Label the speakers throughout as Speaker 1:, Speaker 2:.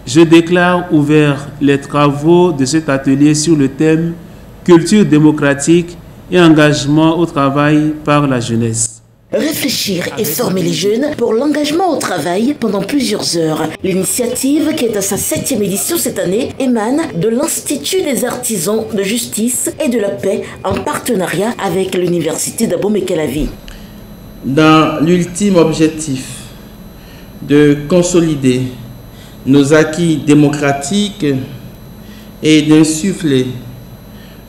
Speaker 1: Je déclare ouverts les travaux de cet atelier sur le thème « Culture démocratique et engagement au travail par la jeunesse ».
Speaker 2: Réfléchir et former les jeunes pour l'engagement au travail pendant plusieurs heures. L'initiative, qui est à sa 7e édition cette année, émane de l'Institut des artisans de justice et de la paix en partenariat avec l'Université d'Abomey-Calavi.
Speaker 3: Dans l'ultime objectif de consolider nos acquis démocratiques et d'insuffler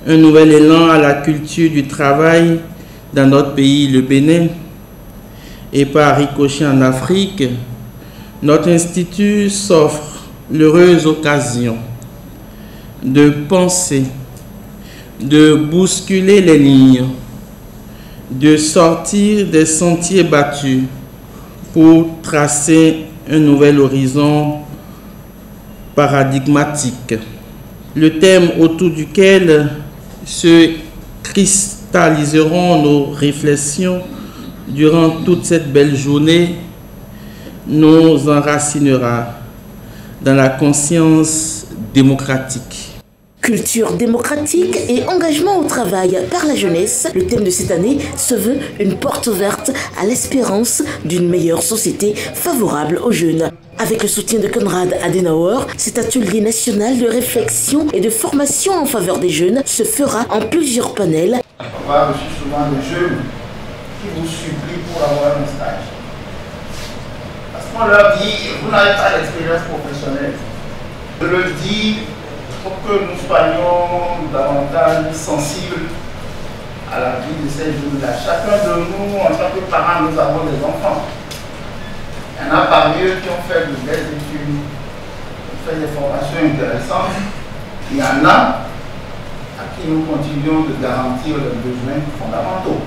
Speaker 3: un nouvel élan à la culture du travail dans notre pays, le Bénin, et par ricochet en Afrique, notre institut s'offre l'heureuse occasion de penser, de bousculer les lignes, de sortir des sentiers battus pour tracer un nouvel horizon paradigmatique. Le thème autour duquel se cristalliseront nos réflexions durant toute cette belle journée nous enracinera dans la conscience démocratique.
Speaker 2: Culture démocratique et engagement au travail par la jeunesse, le thème de cette année se veut une porte ouverte à l'espérance d'une meilleure société favorable aux jeunes. Avec le soutien de Konrad Adenauer, cet atelier national de réflexion et de formation en faveur des jeunes se fera en plusieurs panels.
Speaker 4: On va reçu souvent des jeunes qui vous supplient pour avoir un stage. Parce qu'on leur dit, vous n'avez pas d'expérience professionnelle. Je leur dis, pour que nous soyons davantage sensibles à la vie de ces jeunes-là. Chacun de nous, en tant que parents, nous avons des enfants. Il y en a parmi eux qui ont fait de belles études, qui ont fait des formations intéressantes. Il y en a à qui nous continuons de garantir leurs besoins fondamentaux.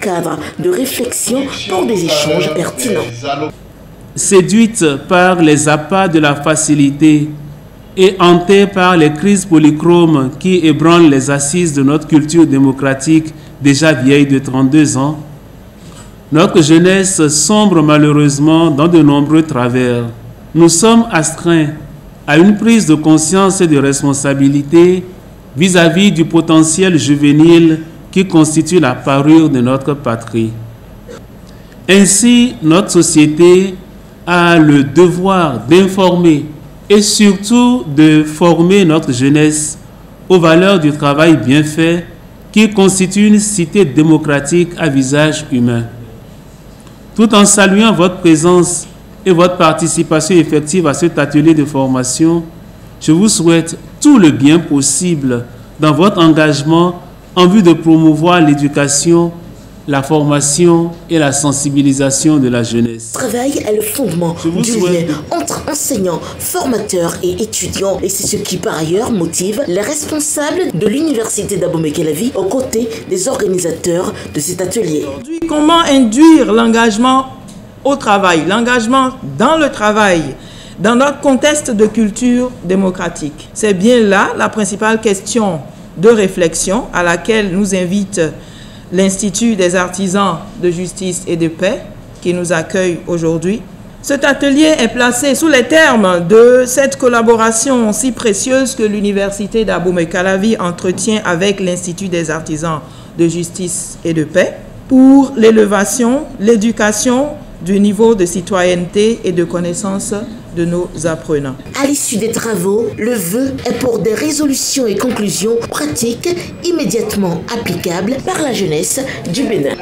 Speaker 2: Cadre de réflexion pour des échanges pertinents.
Speaker 1: Séduite par les appâts de la facilité et hantée par les crises polychromes qui ébranlent les assises de notre culture démocratique déjà vieille de 32 ans, notre jeunesse sombre malheureusement dans de nombreux travers. Nous sommes astreints à une prise de conscience et de responsabilité vis-à-vis du potentiel juvénile qui constitue la parure de notre patrie. Ainsi, notre société a le devoir d'informer et surtout de former notre jeunesse aux valeurs du travail bien fait qui constitue une cité démocratique à visage humain. Tout en saluant votre présence et votre participation effective à cet atelier de formation, je vous souhaite tout le bien possible dans votre engagement en vue de promouvoir l'éducation, la formation et la sensibilisation de la jeunesse.
Speaker 2: Le travail est le fondement du lien entre enseignants, formateurs et étudiants. Et c'est ce qui, par ailleurs, motive les responsables de l'Université d'Abomey-Calavi aux côtés des organisateurs de cet atelier.
Speaker 5: Comment induire l'engagement au travail, l'engagement dans le travail, dans notre contexte de culture démocratique? C'est bien là la principale question de réflexion à laquelle nous invite l'Institut des artisans de justice et de paix qui nous accueille aujourd'hui. Cet atelier est placé sous les termes de cette collaboration si précieuse que l'Université d'Abomey-Calavi entretient avec l'Institut des artisans de justice et de paix pour l'élévation, l'éducation du niveau de citoyenneté et de connaissance de nos apprenants.
Speaker 2: À l'issue des travaux, le vœu est pour des résolutions et conclusions pratiques immédiatement applicables par la jeunesse du Bénin.